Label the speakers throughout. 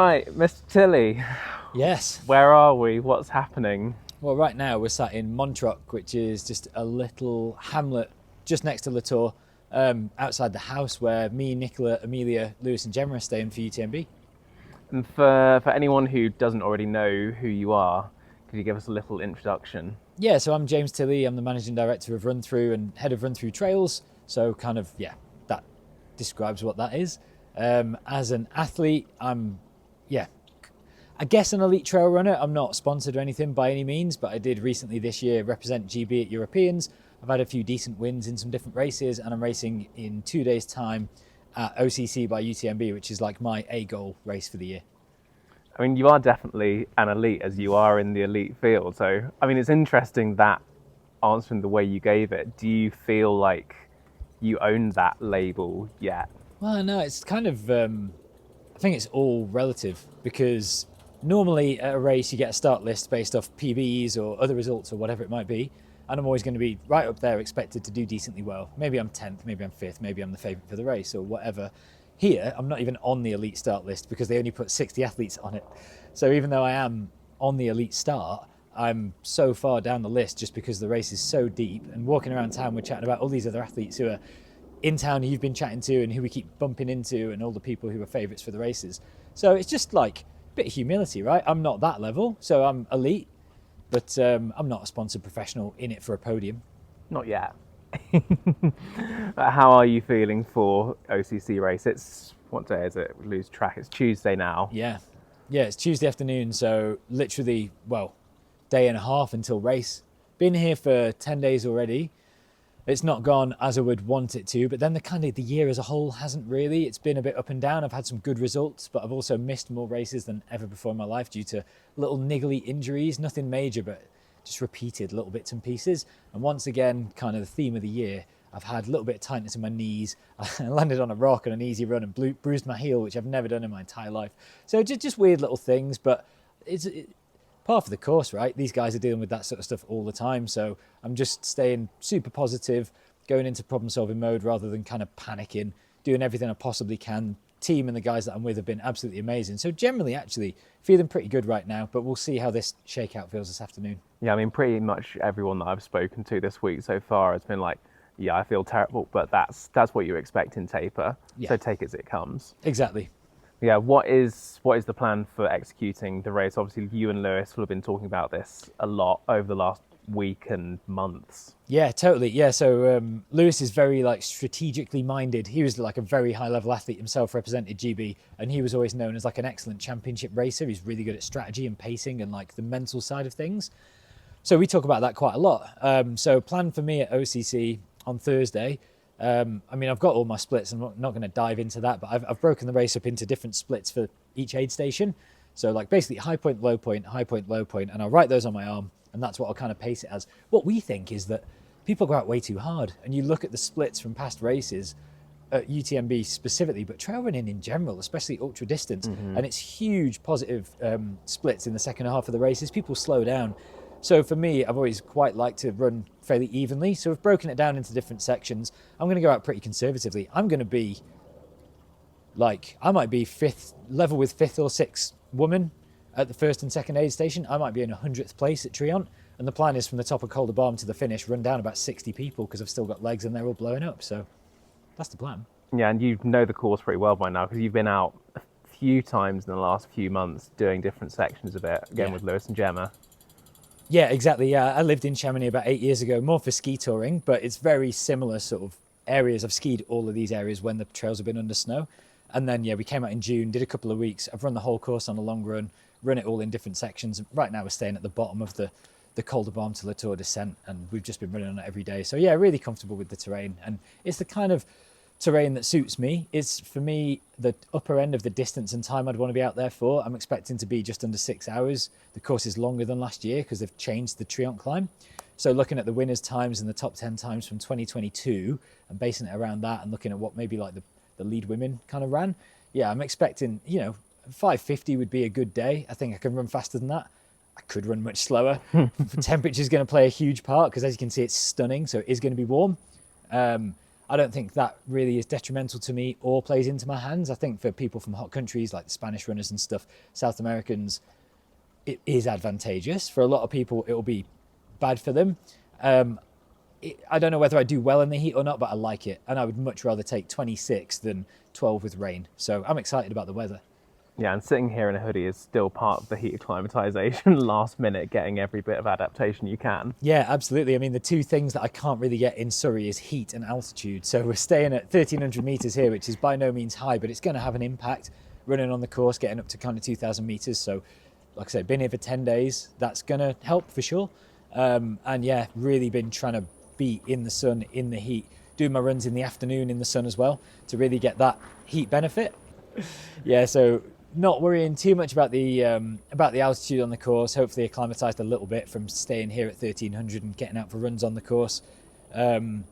Speaker 1: Right, Mr. Tilley,
Speaker 2: Yes.
Speaker 1: where are we? What's happening?
Speaker 2: Well, right now we're sat in Montroc, which is just a little hamlet just next to Latour, outside the house where me, Nicola, Amelia, Lewis and Gemma are staying for UTMB.
Speaker 1: And for anyone who doesn't already know who you are, could you give us a little introduction?
Speaker 2: Yeah, so I'm James Tilley. I'm the Managing Director of RunThrough and Head of RunThrough Trails. So that describes what that is. As an athlete, I guess an elite trail runner. I'm not sponsored or anything by any means, but I did recently this year represent GB at Europeans. I've had a few decent wins in some different races, and I'm racing in 2 days' time at OCC by UTMB, which is like my A-goal race for the year.
Speaker 1: I mean, you are definitely an elite, as you are in the elite field. So, I mean, it's interesting that answering the way you gave it. Do you feel like you own that label yet?
Speaker 2: Well, no, it's kind of, I think it's all relative, because normally at a race you get a start list based off PBs or other results or whatever it might be, and I'm always going to be right up there, expected to do decently well. Maybe I'm 10th, maybe I'm 5th, maybe I'm the favourite for the race or whatever. Here, I'm not even on the elite start list because they only put 60 athletes on it. So even though I am on the elite start, I'm so far down the list just because the race is so deep, and walking around town we're chatting about all these other athletes who are in town who you've been chatting to and who we keep bumping into, and all the people who are favourites for the races. So it's just like a bit of humility, right? I'm not that level, so I'm elite, but I'm not a sponsored professional in it for a podium.
Speaker 1: Not yet. How are you feeling for OCC race? It's, what day is it? We lose track. It's Tuesday now.
Speaker 2: Yeah, it's Tuesday afternoon, so literally, day and a half until race. Been here for 10 days already. It's not gone as I would want it to, but then the year as a whole hasn't really. It's been a bit up and down. I've had some good results, but I've also missed more races than ever before in my life due to little niggly injuries, nothing major, but just repeated little bits and pieces. And once again, kind of the theme of the year, I've had a little bit of tightness in my knees. I landed on a rock on an easy run and bruised my heel, which I've never done in my entire life. So just weird little things, but it's part of the course, right? These guys are dealing with that sort of stuff all the time. So I'm just staying super positive, going into problem solving mode rather than kind of panicking, doing everything I possibly can. Team and the guys that I'm with have been absolutely amazing. So generally, actually, feeling pretty good right now, but we'll see how this shakeout feels this afternoon.
Speaker 1: Yeah, I mean, pretty much everyone that I've spoken to this week so far has been like, yeah, I feel terrible, but that's what you expect in taper. Yeah. So take it as it comes.
Speaker 2: Exactly.
Speaker 1: Yeah, what is the plan for executing the race? Obviously, you and Lewis will have been talking about this a lot over the last week and months.
Speaker 2: Yeah, totally. Yeah, so Lewis is very strategically minded. He was like a very high level athlete himself, represented GB, and he was always known as like an excellent championship racer. He's really good at strategy and pacing and like the mental side of things. So we talk about that quite a lot. So plan for me at OCC on Thursday. I've got all my splits. I'm not going to dive into that, but I've broken the race up into different splits for each aid station. So like basically high point, low point, high point, low point, and I'll write those on my arm, and that's what I'll kind of pace it as. What we think is that people go out way too hard, and you look at the splits from past races at UTMB specifically, but trail running in general, especially ultra distance, and it's huge positive splits in the second half of the races. People slow down. So for me, I've always quite liked to run fairly evenly. So we've broken it down into different sections. I'm going to go out pretty conservatively. I'm going to be I might be level with 5th or 6th woman at the first and second aid station. I might be in 100th place at Trion. And the plan is from the top of Col de Balme to the finish, run down about 60 people because I've still got legs and they're all blowing up. So that's the plan.
Speaker 1: Yeah, and you know the course pretty well by now because you've been out a few times in the last few months doing different sections of it, again with Lewis and Gemma.
Speaker 2: Yeah, exactly. Yeah, I lived in Chamonix about 8 years ago, more for ski touring, but it's very similar sort of areas. I've skied all of these areas when the trails have been under snow. And then, we came out in June, did a couple of weeks. I've run the whole course on a long run it all in different sections. Right now we're staying at the bottom of the Col de Balme to Latour descent, and we've just been running on it every day. So yeah, really comfortable with the terrain. And it's the kind of terrain that suits me. It's, for me, the upper end of the distance and time I'd want to be out there for. I'm expecting to be just under 6 hours. The course is longer than last year because they've changed the Trion climb. So looking at the winners' times and the top 10 times from 2022 and basing it around that and looking at what maybe like the lead women kind of ran, I'm expecting, 5:50 would be a good day. I think I can run faster than that. I could run much slower. Temperature is going to play a huge part because, as you can see, it's stunning. So it is going to be warm. I don't think that really is detrimental to me or plays into my hands. I think for people from hot countries like the Spanish runners and stuff, South Americans, it is advantageous. For a lot of people, it will be bad for them. I don't know whether I do well in the heat or not, but I like it. And I would much rather take 26 than 12 with rain. So I'm excited about the weather.
Speaker 1: Yeah, and sitting here in a hoodie is still part of the heat acclimatization, last minute, getting every bit of adaptation you can.
Speaker 2: Yeah, absolutely. I mean, the two things that I can't really get in Surrey is heat and altitude. So we're staying at 1,300 metres here, which is by no means high, but it's going to have an impact running on the course, getting up to kind of 2,000 metres. So, like I said, been here for 10 days. That's going to help for sure. And yeah, really been trying to be in the sun, in the heat, doing my runs in the afternoon in the sun as well to really get that heat benefit. Yeah, so not worrying too much about the altitude on the course. Hopefully acclimatized a little bit from staying here at 1,300 and getting out for runs on the course. And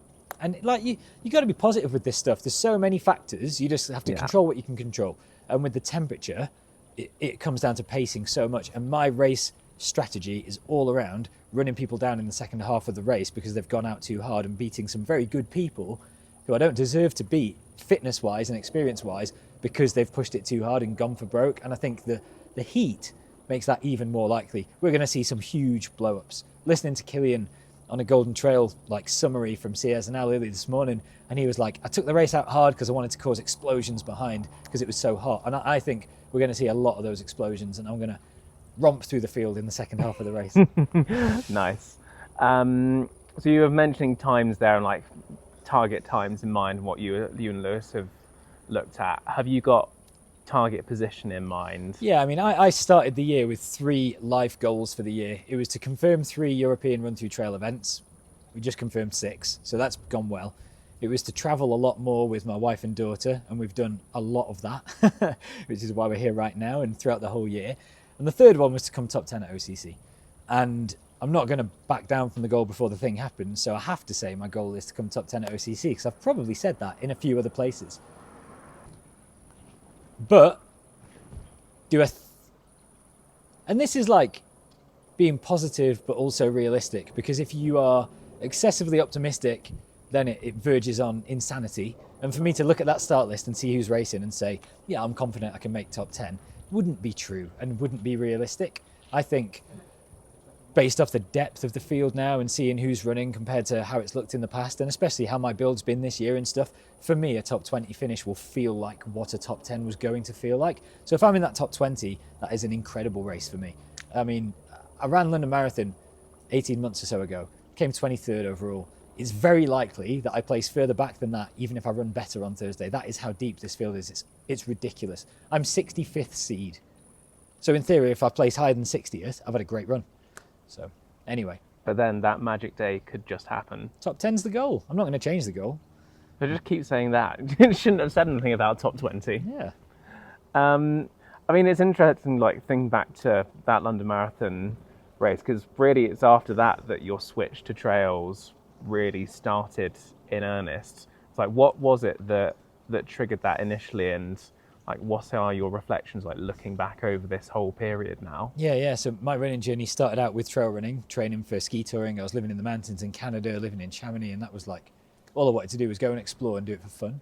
Speaker 2: like you got to be positive with this stuff. There's so many factors. You just have to control what you can control. And with the temperature, it comes down to pacing so much. And my race strategy is all around running people down in the second half of the race because they've gone out too hard and beating some very good people who I don't deserve to beat fitness-wise and experience-wise because they've pushed it too hard and gone for broke. And I think the heat makes that even more likely. We're going to see some huge blow-ups. Listening to Killian on a Golden Trail like summary from CSNL early this morning, and he was like, I took the race out hard because I wanted to cause explosions behind because it was so hot. And I think we're going to see a lot of those explosions, and I'm going to romp through the field in the second half of the race.
Speaker 1: Nice. So you were mentioning times there and like target times in mind, what you and Lewis have looked at. Have you got target position in mind?
Speaker 2: Yeah, I mean, I started the year with 3 life goals for the year. It was to confirm 3 European run-through trail events. We just confirmed 6, so that's gone well. It was to travel a lot more with my wife and daughter, and we've done a lot of that, which is why we're here right now and throughout the whole year. And the third one was to come top 10 at OCC. And I'm not going to back down from the goal before the thing happens, so I have to say my goal is to come top 10 at OCC, because I've probably said that in a few other places. But and this is like being positive but also realistic, because if you are excessively optimistic, then it verges on insanity. And for me to look at that start list and see who's racing and say, yeah, I'm confident I can make top 10, wouldn't be true and wouldn't be realistic. I think based off the depth of the field now and seeing who's running compared to how it's looked in the past, and especially how my build's been this year and stuff, for me a top 20 finish will feel like what a top 10 was going to feel like. So if I'm in that top 20, that is an incredible race for me. I mean, I ran London Marathon 18 months or so ago, came 23rd overall. It's very likely that I place further back than that, even if I run better on Thursday. That is how deep this field is. It's ridiculous. I'm 65th seed. So in theory, if I place higher than 60th, I've had a great run. So anyway.
Speaker 1: But then that magic day could just happen.
Speaker 2: Top 10's the goal. I'm not going to change the goal.
Speaker 1: So just keep saying that. You shouldn't have said anything about top 20.
Speaker 2: Yeah.
Speaker 1: I mean, it's interesting, like, think back to that London Marathon race, because really it's after that your switch to trails really started in earnest. It's like, what was it that triggered that initially, and like, what are your reflections like looking back over this whole period now?
Speaker 2: Yeah. So my running journey started out with trail running, training for ski touring. I was living in the mountains in Canada, living in Chamonix, and that was like, all I wanted to do was go and explore and do it for fun. And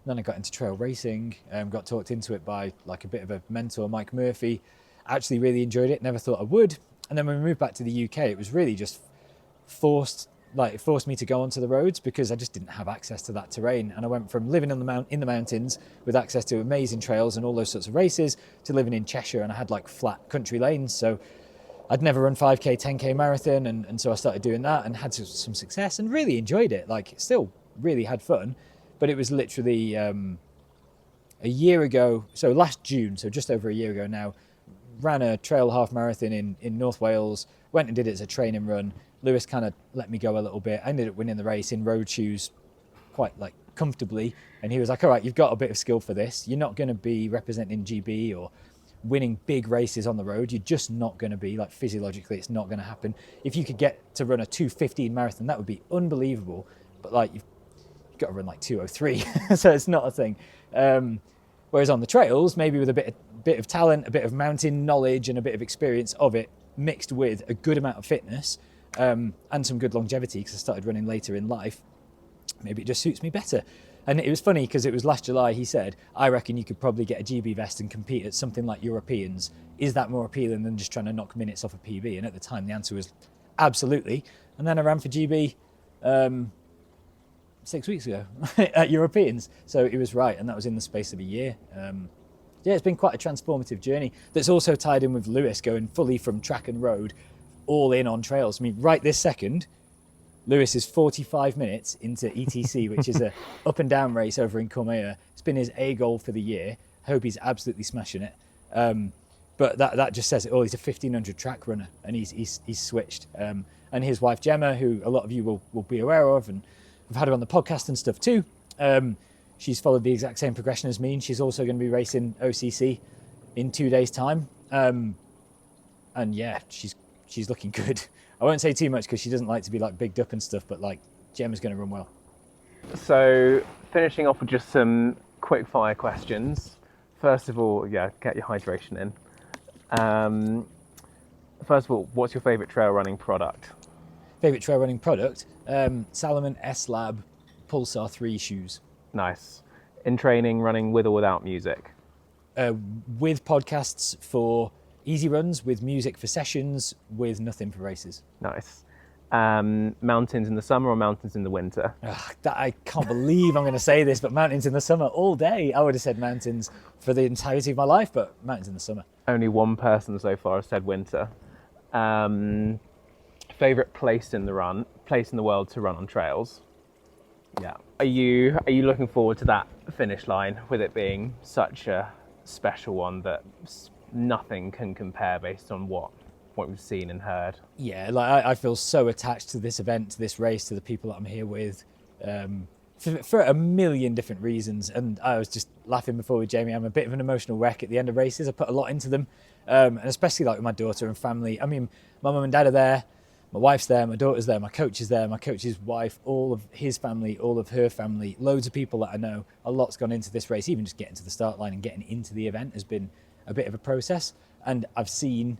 Speaker 2: then I got into trail racing, got talked into it by like a bit of a mentor, Mike Murphy. Actually really enjoyed it, never thought I would. And then when we moved back to the UK, it was really just forced me to go onto the roads because I just didn't have access to that terrain. And I went from living in the mountains with access to amazing trails and all those sorts of races to living in Cheshire, and I had like flat country lanes. So I'd never run 5k, 10k marathon. And so I started doing that and had some success and really enjoyed it. Like, still really had fun. But it was literally a year ago, so last June, so just over a year ago now, ran a trail half marathon in North Wales, went and did it as a training run. Lewis kind of let me go a little bit. I ended up winning the race in road shoes quite like comfortably. And he was like, all right, you've got a bit of skill for this. You're not going to be representing GB or winning big races on the road. You're just not going to be, like, physiologically, it's not going to happen. If you could get to run a 2:15 marathon, that would be unbelievable. But like, you've got to run like 2:03. So it's not a thing. Whereas on the trails, maybe with a bit of talent, a bit of mountain knowledge and a bit of experience of it mixed with a good amount of fitness, and some good longevity, because I started running later in life, maybe it just suits me better. And it was funny because it was last July, he said, I reckon you could probably get a GB vest and compete at something like Europeans. Is that more appealing than just trying to knock minutes off a PB? And at the time, the answer was absolutely. And then I ran for GB 6 weeks ago at Europeans. So it was right. And that was in the space of a year. Yeah, it's been quite a transformative journey that's also tied in with Lewis going fully from track and road all in on trails. I mean, right this second, Lewis is 45 minutes into ETC, which is a up and down race over in Cormea. It's been his A goal for the year. I hope he's absolutely smashing it. But that just says it all. He's a 1500 track runner, and he's switched. And his wife Gemma, who a lot of you will be aware of, and I've had her on the podcast and stuff too. She's followed the exact same progression as me, and she's also going to be racing OCC in 2 days' time. And yeah, she's looking good. I won't say too much because she doesn't like to be like bigged up and stuff, but like Gemma's going to run well.
Speaker 1: So finishing off with just some quick fire questions. First of all, yeah, get your hydration in. First of all, what's your favourite trail running product?
Speaker 2: Favourite trail running product? Salomon S-Lab Pulsar 3 shoes.
Speaker 1: Nice. In training, running with or without music?
Speaker 2: With podcasts for easy runs, with music for sessions, with nothing for races.
Speaker 1: Nice. Mountains in the summer or mountains in the winter?
Speaker 2: I can't believe I'm going to say this, but mountains in the summer all day. I would have said mountains for the entirety of my life, but mountains in the summer.
Speaker 1: Only one person so far has said winter. Favorite place in the world to run on trails? Yeah. Are you looking forward to that finish line, with it being such a special one that nothing can compare based on what we've seen and heard? Yeah,
Speaker 2: like I feel so attached to this event, to this race, to the people that I'm here with, for a million different reasons. And I was just laughing before with Jamie. I'm a bit of an emotional wreck at the end of races. I put a lot into them, and especially like with my daughter and family. I mean, my mum and dad are there, my wife's there, my daughter's there, my coach is there, my coach's wife, all of his family, all of her family, loads of people that I know. A lot's gone into this race. Even just getting to the start line and getting into the event has been a bit of a process. And I've seen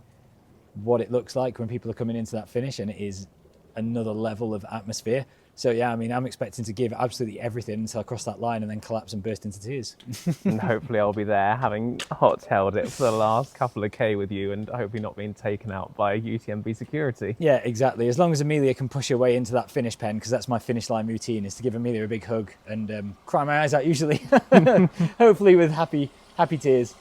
Speaker 2: what it looks like when people are coming into that finish, and it is another level of atmosphere. So yeah, I mean, I'm expecting to give absolutely everything until I cross that line and then collapse and burst into tears.
Speaker 1: And hopefully I'll be there, having hot-tailed it for the last couple of K with you, and hopefully not being taken out by UTMB security.
Speaker 2: Yeah, exactly. As long as Amelia can push her way into that finish pen, because that's my finish line routine, is to give Amelia a big hug and cry my eyes out usually. Hopefully with happy tears.